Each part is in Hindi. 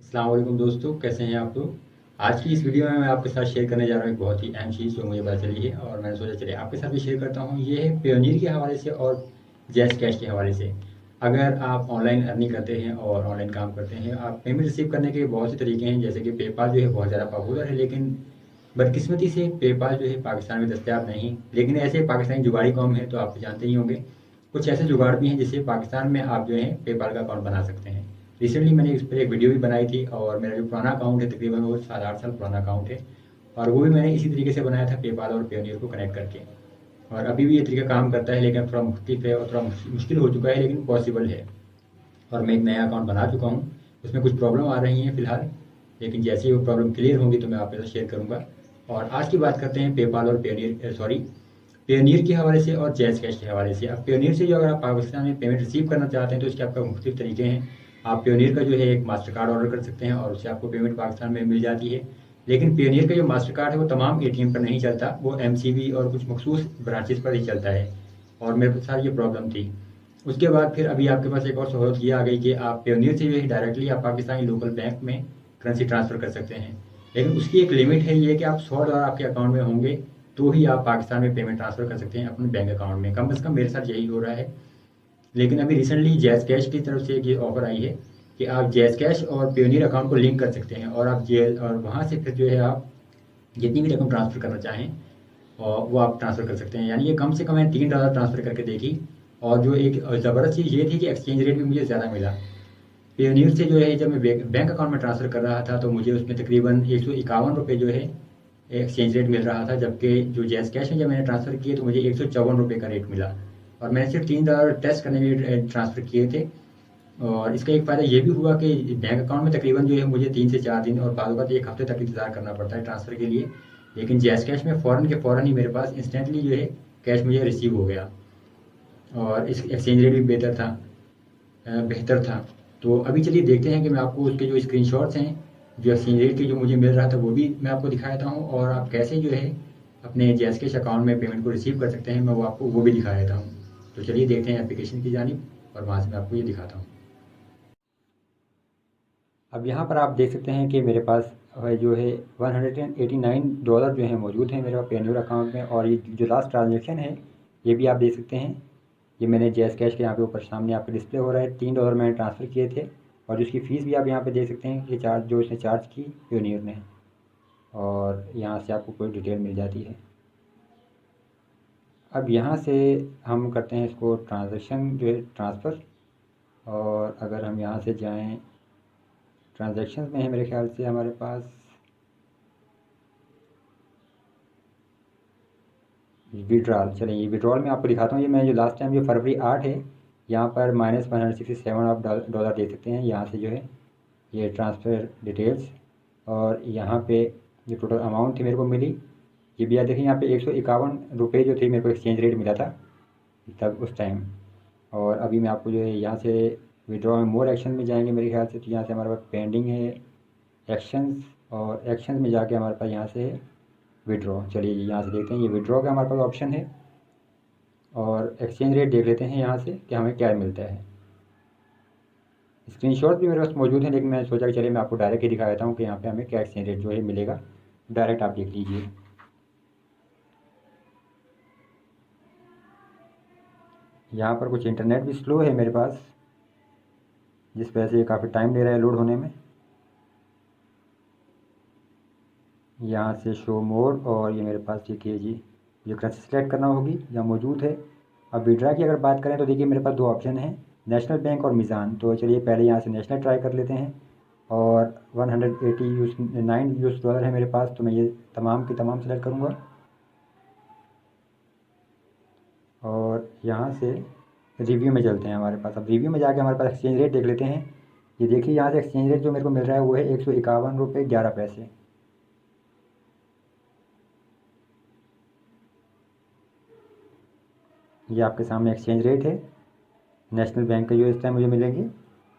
अस्सलाम वालेकुम दोस्तों, कैसे हैं आप लोग। आज की इस वीडियो में मैं आपके साथ शेयर करने जा रहा हूँ एक बहुत ही अहम चीज़ जो मुझे पता चली है और मैंने सोचा चलिए आपके साथ भी शेयर करता हूँ। ये है पेयोनियर के हवाले से और जैज़ कैश के हवाले से। अगर आप ऑनलाइन अर्निंग करते हैं और ऑनलाइन काम करते हैं, आप पेमेंट रिसीव करने के बहुत से तरीके हैं, जैसे कि पेपाल जो है बहुत ज़्यादा पॉपुलर है, लेकिन बदकिस्मती से पेपाल जो है पाकिस्तान में दस्तयाब नहीं। लेकिन ऐसे पाकिस्तानी जुगाड़ी कौम है तो आप तो जानते ही होंगे। कुछ ऐसे जुगाड़ भी हैं जिससे पाकिस्तान में आप जो है पेपाल का अकाउंट बना सकते हैं। रिसेंटली मैंने इस पर एक वीडियो भी बनाई थी और मेरा जो पुराना अकाउंट है तकरीबन वो 7-8 साल पुराना अकाउंट है। और वो भी मैंने इसी तरीके से बनाया था, पेपाल और पेयोनियर को कनेक्ट करके। और अभी भी ये तरीका काम करता है, लेकिन थोड़ा मुख्तलिफ है और थोड़ा मुश्किल हो चुका है, लेकिन पॉसिबल है। और मैं एक नया अकाउंट बना चुका हूँ। उसमें कुछ प्रॉब्लम आ रही हैं फ़िलहाल, लेकिन जैसे ही वो प्रॉब्लम क्लियर होंगी तो मैं आपके साथ शेयर करूँगा। और आज की बात करते हैं पेपाल और पेयोनियर के हवाले से और जैज़ कैश के हवाले से। अब पेयोनियर से जो अगर आप पाकिस्तान में पेमेंट रिसीव करना चाहते हैं तो इसके आपका मुख्तलिफ तरीके हैं। आप पेयोनियर का जो है एक मास्टर कार्ड ऑर्डर कर सकते हैं और उससे आपको पेमेंट पाकिस्तान में मिल जाती है। लेकिन पेयोनियर का जो मास्टर कार्ड है वो तमाम एटीएम पर नहीं चलता, वो एमसीबी और कुछ मखसूस ब्रांचेस पर ही चलता है। और मेरे साथ ये प्रॉब्लम थी। उसके बाद फिर अभी आपके पास एक और सहूलत ये आ गई कि आप पेयोनियर से जो है डायरेक्टली आप पाकिस्तानी लोकल बैंक में करेंसी ट्रांसफ़र कर सकते हैं। लेकिन उसकी एक लिमिट है, ये कि आप $100 आपके अकाउंट में होंगे तो ही आप पाकिस्तान में पेमेंट ट्रांसफ़र कर सकते हैं अपने बैंक अकाउंट में। कम से कम मेरे साथ यही हो रहा है। लेकिन अभी रिसेंटली जैज़ कैश की तरफ से एक ये ऑफ़र आई है कि आप जैज़ कैश और पेयोनियर अकाउंट को लिंक कर सकते हैं और आप जैज़ और वहाँ से फिर जो है आप जितनी भी रकम ट्रांसफ़र करना चाहें और वो आप ट्रांसफ़र कर सकते हैं। यानी ये कम से कम मैंने $3 ट्रांसफ़र करके देखी। और जो एक ज़बरदस्त चीज़ ये थी कि एक्सचेंज रेट भी मुझे ज़्यादा मिला। पेयोनियर से जो है जब मैं बैंक अकाउंट में ट्रांसफ़र कर रहा था तो मुझे उसमें तकरीबन ₹151 जो है एक्सचेंज रेट मिल रहा था, जबकि जो जैज़ कैश में जब मैंने ट्रांसफ़र किए तो मुझे ₹154 का रेट मिला। और मैंने सिर्फ $3 टेस्ट करने के लिए ट्रांसफ़र किए थे। और इसका एक फ़ायदा ये भी हुआ कि बैंक अकाउंट में तकरीबन जो है मुझे 3 से 4 दिन और बाद वक़्त 1 हफ़्ते तक इंतज़ार करना पड़ता है ट्रांसफ़र के लिए। लेकिन जैज़ कैश में फ़ौरन के फ़ौरन ही मेरे पास इंस्टेंटली जो है कैश मुझे रिसीव हो गया। और इस एक्सचेंज रेट भी बेहतर था। तो अभी चलिए देखते हैं कि मैं आपको उसके जो स्क्रीनशॉट्स हैं, जो एक्सचेंज रेट के जो मुझे मिल रहा था वो भी मैं आपको दिखा देता हूँ और आप कैसे जो है अपने जैज़ कैश अकाउंट में पेमेंट को रिसीव कर सकते हैं, मैं वो आपको वो भी दिखा देता हूँ। तो चलिए देखते हैं एप्लीकेशन की जानिब और वहाँ से मैं आपको ये दिखाता हूँ। अब यहाँ पर आप देख सकते हैं कि मेरे पास जो है $189 जो है मौजूद है मेरे पास पेयोनियर अकाउंट में। और ये जो लास्ट ट्रांजेक्शन है ये भी आप देख सकते हैं। ये मैंने जैज़ कैश के यहाँ पे ऊपर सामने आपको डिस्प्ले हो रहा है, $3 मैंने ट्रांसफ़र किए थे। और जिसकी फ़ीस भी आप यहाँ पे देख सकते हैं कि चार्ज जो इसने चार्ज की पेयोनियर ने। और यहाँ से आपको कोई डिटेल मिल जाती है। अब यहाँ से हम करते हैं इसको ट्रांज़ैक्शन जो है ट्रांसफ़र। और अगर हम यहाँ से जाएँ ट्रांज़ैक्शंस में है मेरे ख़्याल से हमारे पास विड्रॉल। चलिए ये विड्रॉल में आपको दिखाता हूँ। ये मैं जो लास्ट टाइम जो फरवरी 8 है, यहाँ पर -167 आप डॉलर दे सकते हैं। यहाँ से जो है ये ट्रांसफ़र डिटेल्स और यहाँ पे जो टोटल अमाउंट थी मेरे को मिली, ये भी आप देखिए यहाँ पे ₹151 जो थे मेरे को एक्सचेंज रेट मिला था तब उस टाइम। और अभी मैं आपको जो है यहाँ से विड्रॉ में मोर एक्शन में जाएंगे मेरे ख्याल से, तो यहाँ से हमारे पास पेंडिंग है एक्शंस। और एक्शंस में जाके हमारे पास यहाँ से विड्रॉ। चलिए यहाँ से देखते हैं ये विड्रॉ का हमारे पास ऑप्शन है। और एक्सचेंज रेट देख लेते हैं यहाँ से कि हमें क्या मिलता है। स्क्रीनशॉट भी मेरे पास मौजूद है, लेकिन मैंने सोचा कि चलिए मैं आपको डायरेक्ट ही दिखा देता हूँ कि यहाँ पे हमें क्या एक्सचेंज रेट जो है मिलेगा। डायरेक्ट आप देख लीजिए। यहाँ पर कुछ इंटरनेट भी स्लो है मेरे पास, जिस वजह से ये काफ़ी टाइम ले रहा है लोड होने में। यहाँ से शो मोर और ये मेरे पास देखिए जी ये करेंसी सेलेक्ट करना होगी, यहाँ मौजूद है। अब विड्रा की अगर बात करें तो देखिए मेरे पास 2 ऑप्शन हैं, नेशनल बैंक और मीज़ान। तो चलिए पहले यहाँ से नेशनल ट्राई कर लेते हैं। और 189 यूएस डॉलर है मेरे पास, तो मैं ये तमाम की तमाम सेलेक्ट करूँगा। और यहाँ से रिव्यू में चलते हैं हमारे पास। अब रिव्यू में जाके हमारे पास एक्सचेंज रेट देख लेते हैं। ये देखिए यहाँ से एक्सचेंज रेट जो मेरे को मिल रहा है वो है ₹151.11। ये आपके सामने एक्सचेंज रेट है। नेशनल बैंक के जो इस टाइम मुझे मिलेंगे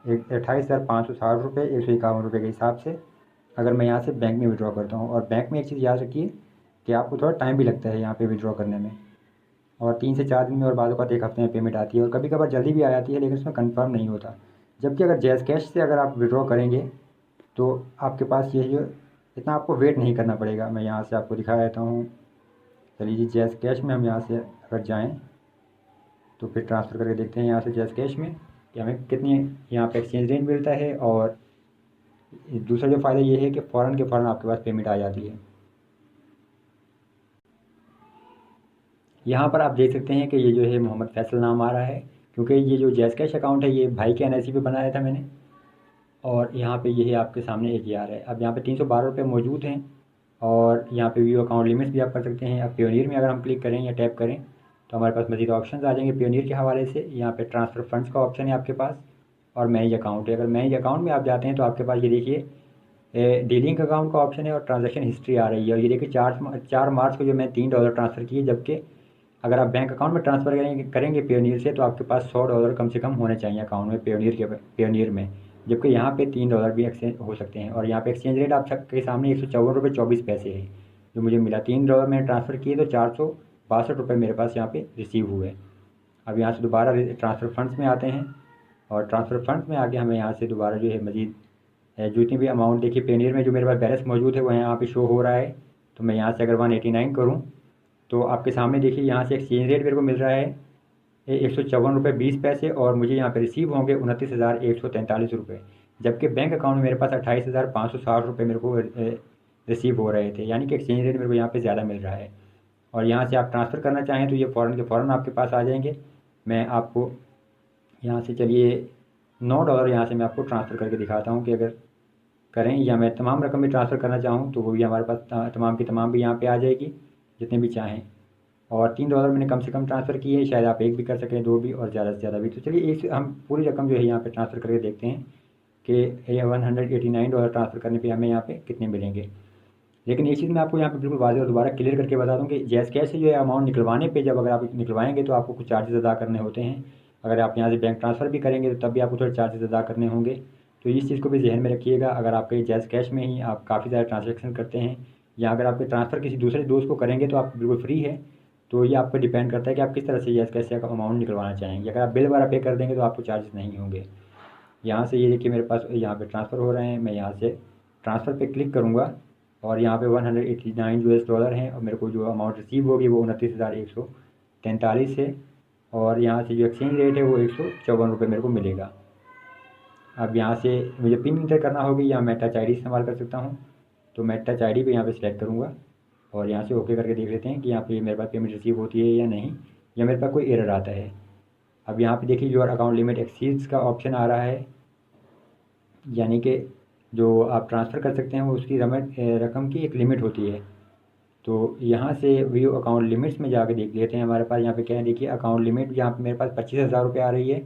28,560 ₹151 के हिसाब से, अगर मैं यहाँ से बैंक में विड्रॉ करता हूँ। और बैंक में एक चीज़ याद रखिए कि आपको थोड़ा टाइम भी लगता है यहाँ पे विड्रॉ करने में। और 3 से 4 दिन में और बाद एक हफ्ते में पेमेंट आती है और कभी कभार जल्दी भी आ जाती है, लेकिन उसमें कंफर्म नहीं होता। जबकि अगर जैज़ कैश से अगर आप विड्रॉ करेंगे तो आपके पास ये जो इतना आपको वेट नहीं करना पड़ेगा। मैं यहाँ से आपको दिखा देता हूँ। चलिए जी, जैज़ कैश में हम यहाँ से अगर जाएँ तो फिर ट्रांसफ़र करके देखते हैं यहाँ से जैज़ कैश में कि हमें कितनी यहाँ पे एक्सचेंज रेट मिलता है। और दूसरा जो फ़ायदा ये है कि फ़ौरन के फ़ौरन आपके पास पेमेंट आ जाती है। यहाँ पर आप देख सकते हैं कि ये जो है मोहम्मद फैसल नाम आ रहा है, क्योंकि ये जो जैज़ कैश अकाउंट है ये भाई के एनआईसी पे बनाया था मैंने। और यहाँ पे ये है आपके सामने APR है। अब यहाँ पे 312 रुपये मौजूद हैं। और यहाँ पे व्यू अकाउंट लिमिट्स भी आप कर सकते हैं। अब पेयोनियर में अगर हम क्लिक करें या टैप करें तो हमारे पास मज़ीद ऑप्शन आ जाएंगे पेयोनियर के हवाले से। यहाँ पे ट्रांसफ़र फंड्स का ऑप्शन है आपके पास, और मैनेज अकाउंट है। अगर मैनेज अकाउंट में आप जाते हैं तो आपके पास ये देखिए डीलिंग अकाउंट का ऑप्शन है और ट्रांजैक्शन हिस्ट्री आ रही है। और ये देखिए 4 मार्च को जो मैं $3 ट्रांसफ़र किए, जबकि अगर आप बैंक अकाउंट में ट्रांसफ़र करेंगे पेयोनियर से तो आपके पास $100 कम से कम होने चाहिए अकाउंट में पेयोनियर में, जबकि यहाँ पे $3 भी एक्सचेंज हो सकते हैं। और यहाँ पे एक्सचेंज रेट आप सबके सामने 154 रुपये 24 पैसे है जो मुझे मिला। $3 मैंने ट्रांसफ़र किए तो 462 रुपये मेरे पास यहाँ पे रिसीव हुए। अब यहाँ से दोबारा ट्रांसफ़र फंड्स में आते हैं, और ट्रांसफ़र फंड्स में आके हमें यहाँ से दोबारा जो है मज़ीद जितनी भी अमाउंट देखिए पेयोनियर में जो मेरे पास बैलेंस मौजूद है वो यहाँ पे शो हो रहा है। तो मैं यहाँ से अगर 189 करूँ तो आपके सामने देखिए यहाँ से एक्सचेंज रेट मेरे को मिल रहा है 154 रुपये 20 पैसे, और मुझे यहाँ पे रिसीव होंगे 29,143 रुपये, जबकि बैंक अकाउंट में मेरे पास 28,560 रुपये मेरे को रिसीव हो रहे थे। यानी कि एक्सचेंज रेट मेरे को यहाँ पे ज़्यादा मिल रहा है। और यहाँ से आप ट्रांसफ़र करना चाहें तो ये फ़ौरन के फ़ौरन आपके पास आ जाएंगे। मैं आपको यहाँ से चलिए $9 यहाँ से मैं आपको ट्रांसफ़र करके दिखाता हूँ कि अगर करें, या मैं तमाम रकम भी ट्रांसफ़र करना चाहूँ तो वो भी हमारे पास तमाम की तमाम भी यहाँ पे आ जाएगी, जितने भी चाहें। और $3 मैंने कम से कम ट्रांसफ़र किए, शायद आप एक भी कर सकें, दो भी, और ज़्यादा से ज़्यादा भी। तो चलिए एक हम पूरी रकम जो है यहाँ पे ट्रांसफ़र करके देखते हैं कि $189 ट्रांसफ़र करने पे हमें यहाँ पे कितने मिलेंगे। लेकिन एक चीज़ मैं आपको यहाँ पे बिल्कुल वाज़ेह और दोबारा क्लियर करके बता दूँ कि जैज़ कैश से जो है अमाउंट निकलवाने पे, जब अगर आप निकलवाएंगे तो आपको कुछ चार्जेस अदा करने होते हैं। अगर आप यहाँ से बैंक ट्रांसफ़र भी करेंगे तो तब भी आपको थोड़े चार्जेस अदा करने होंगे। तो इस चीज़ को भी जहन में रखिएगा। अगर आपके जैज़ कैश में ही आप काफ़ी ज़्यादा ट्रांजेक्शन करते हैं, या अगर आपके ट्रांसफ़र किसी दूसरे दोस्त को करेंगे तो आप बिल्कुल फ्री है। तो ये आप पर डिपेंड करता है कि आप किस तरह से जैज़ कैश से अमाउंट निकलवाना चाहेंगे। अगर आप बिल वगैरह पे कर देंगे तो आपको चार्जेस नहीं होंगे। यहाँ से ये देखिए मेरे पास यहाँ पे ट्रांसफ़र हो रहे हैं। मैं यहाँ से ट्रांसफ़र पे क्लिक करूँगा और यहाँ पे $189 हैं, और मेरे को जो अमाउंट रिसीव होगी वो 29,143 है। और यहाँ से जो एक्सचेंज रेट है वो 154 रुपये मेरे को मिलेगा। अब यहाँ से मुझे पिन इंटर करना होगी, या मैं टच ID इस्तेमाल कर सकता हूँ। तो मैं टच ID पे यहाँ पे सिलेक्ट करूँगा, और यहाँ से ओके करके देख लेते हैं कि यहाँ पे मेरे पास पेमेंट रिसीव होती है या नहीं, या मेरे पास कोई एरर आता है। अब यहाँ पे देखिए योर अकाउंट लिमिट एक्सीड्स का ऑप्शन आ रहा है, यानी कि जो आप ट्रांसफ़र कर सकते हैं वो उसकी रकम की एक लिमिट होती है। तो यहाँ से व्यू अकाउंट लिमिट्स में जाके देख लेते हैं हमारे पास यहाँ पे क्या है। देखिए अकाउंट लिमिट यहाँ पे मेरे पास 25,000 रुपये आ रही है।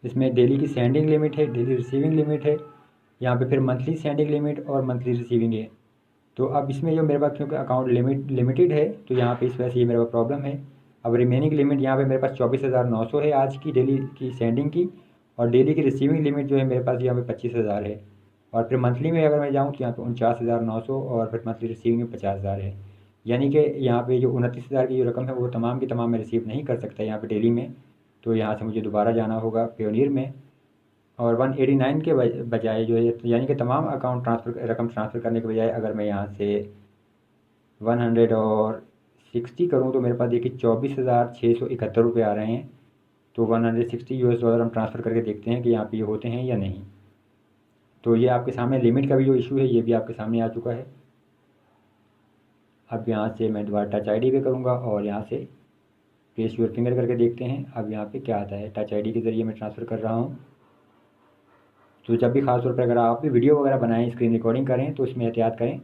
इसमें डेली की सेंडिंग लिमिट है, डेली रिसीविंग लिमिट है, यहाँ पे फिर मंथली सेंडिंग लिमिट और मंथली रिसीविंग है। तो अब इसमें जो मेरे पास क्योंकि अकाउंट लिमिटेड है तो यहाँ पे इस वजह से ये मेरे पास प्रॉब्लम है। अब रिमेनिंग लिमिट यहाँ पे मेरे पास 24,900 है आज की डेली की सेंडिंग की, और डेली की रिसीविंग लिमिट जो है मेरे पास यहाँ पे 25,000 है। और फिर मंथली में अगर मैं जाऊँ तो यहाँ पे 49,900, और फिर मंथली रिसीविंग में 50,000 है। यानी कि यहाँ पे जो 29,000 की जो रकम है वो तमाम की तमाम मैं रिसीव नहीं कर सकता यहाँ पे डेली में। तो यहाँ से मुझे दोबारा जाना होगा पेयोनियर में, और 189 के बजाय जो है, यानी कि तमाम अकाउंट ट्रांसफ़र रकम ट्रांसफ़र करने के बजाय अगर मैं यहाँ से 160 करूँ तो मेरे पास देखिए 24,671 रुपये आ रहे हैं। तो $160 हम ट्रांसफ़र करके देखते हैं कि यहाँ पे ये होते हैं या नहीं। तो ये आपके सामने लिमिट का भी जो इशू है ये भी आपके सामने आ चुका है। अब यहाँ से मैं दोबारा टच ID पे करूँगा, और यहाँ से प्लेस योर फिंगर करके देखते हैं अब यहाँ पे क्या आता है। टच ID के ज़रिए मैं ट्रांसफ़र कर रहा हूँ। तो जब भी ख़ास तौर पर अगर आप भी वीडियो वगैरह बनाएं, स्क्रीन रिकॉर्डिंग करें, तो इसमें एहतियात करें।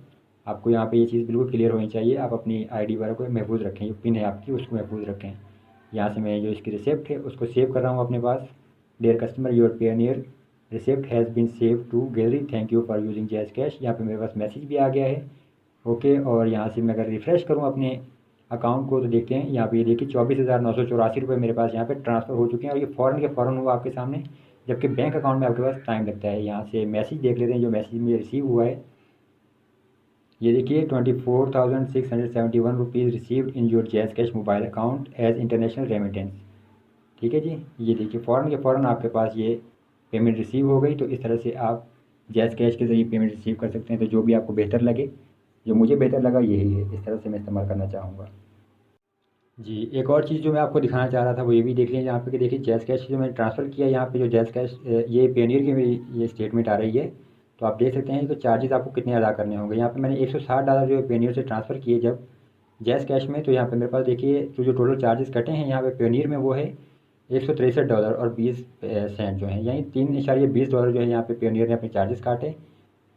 आपको यहाँ पे ये चीज़ बिल्कुल क्लियर होनी चाहिए। आप अपनी ID वगैरह को महफूज रखें, जो पिन है आपकी उसको महफूज रखें। यहाँ से मैं जो इसकी रिसिप्ट है उसको सेव कर रहा हूँ अपने पास। Dear customer, your Payoneer receipt has been save to gallery, thank you for using Jazz Cash. यहाँ पे मेरे पास मैसेज भी आ गया है, ओके। और यहाँ से मैं अगर रिफ़्रेश करूँ अपने अकाउंट को तो देखते हैं यहाँ पे ये देखिए 24,984 रुपये मेरे पास यहाँ पे ट्रांसफ़र हो चुके हैं, और ये फ़ौरन के फ़ौरन हुआ आपके सामने, जबकि बैंक अकाउंट में आपके पास टाइम लगता है। यहाँ से मैसेज देख लेते हैं, जो मैसेज मुझे रिसीव हुआ है ये देखिए 24,671 rupees received in your JazzCash mobile account as international remittance. ठीक है जी, ये देखिए फ़ौरन के फ़ौरन आपके पास ये पेमेंट रिसीव हो गई। तो इस तरह से आप जैज़ कैश के ज़रिए पेमेंट रिसीव कर सकते हैं। तो जो भी आपको बेहतर लगे, जो मुझे बेहतर लगा यही है, इस तरह से मैं इस्तेमाल करना चाहूँगा। जी, एक और चीज़ जो मैं आपको दिखाना चाह रहा था वो ये भी देख लीजिए यहाँ पे कि देखिए जैज़ कैश जो मैंने ट्रांसफ़र किया यहाँ पे, जो जैज़ कैश ये पेयोनियर की मेरी ये स्टेटमेंट आ रही है। तो आप देख सकते हैं कि चार्जेज़ आपको कितने अदा करने होंगे। यहाँ पे मैंने $160 जो है पेयोनियर से ट्रांसफ़र किए जब जैज़ कैश में, तो यहाँ पे मेरे पास देखिए जो टोटल चार्जेज़ कटे हैं यहाँ पे पेयोनियर में वो है $163 और 20 सेंट जो है, यानी $3.20 जो है यहाँ पे पेयोनियर ने अपने चार्जेज़ काटे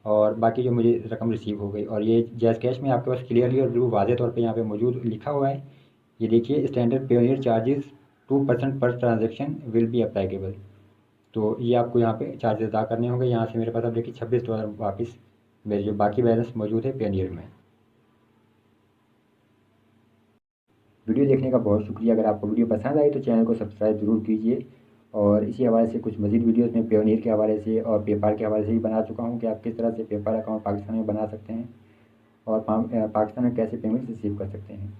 और बाकी जो मुझे रकम रिसीव हो गई। और ये जैज़ कैश में आपके पास क्लियरली और बिल्कुल वाज़ेह तौर पे यहाँ पे मौजूद लिखा हुआ है। ये देखिए स्टैंडर्ड पेयोनियर चार्जेस 2% पर ट्रांजैक्शन विल बी अप्लाइकेबल। तो ये आपको यहाँ पे चार्जेस अदा करने होंगे। यहाँ से मेरे पास अब देखिए $26 वापस मेरे जो बाकी बैलेंस मौजूद है पेयोनियर में। वीडियो देखने का बहुत शुक्रिया। अगर आपको वीडियो पसंद आई तो चैनल को सब्सक्राइब ज़रूर कीजिए। और इसी हवाले से कुछ मज़ीद वीडियोज़ मैं पेयोनियर के हवाले से और पेपाल के हवाले से भी बना चुका हूँ कि आप किस तरह से पेपाल अकाउंट पाकिस्तान में बना सकते हैं और पाकिस्तान में कैसे पेमेंट रिसीव कर सकते हैं।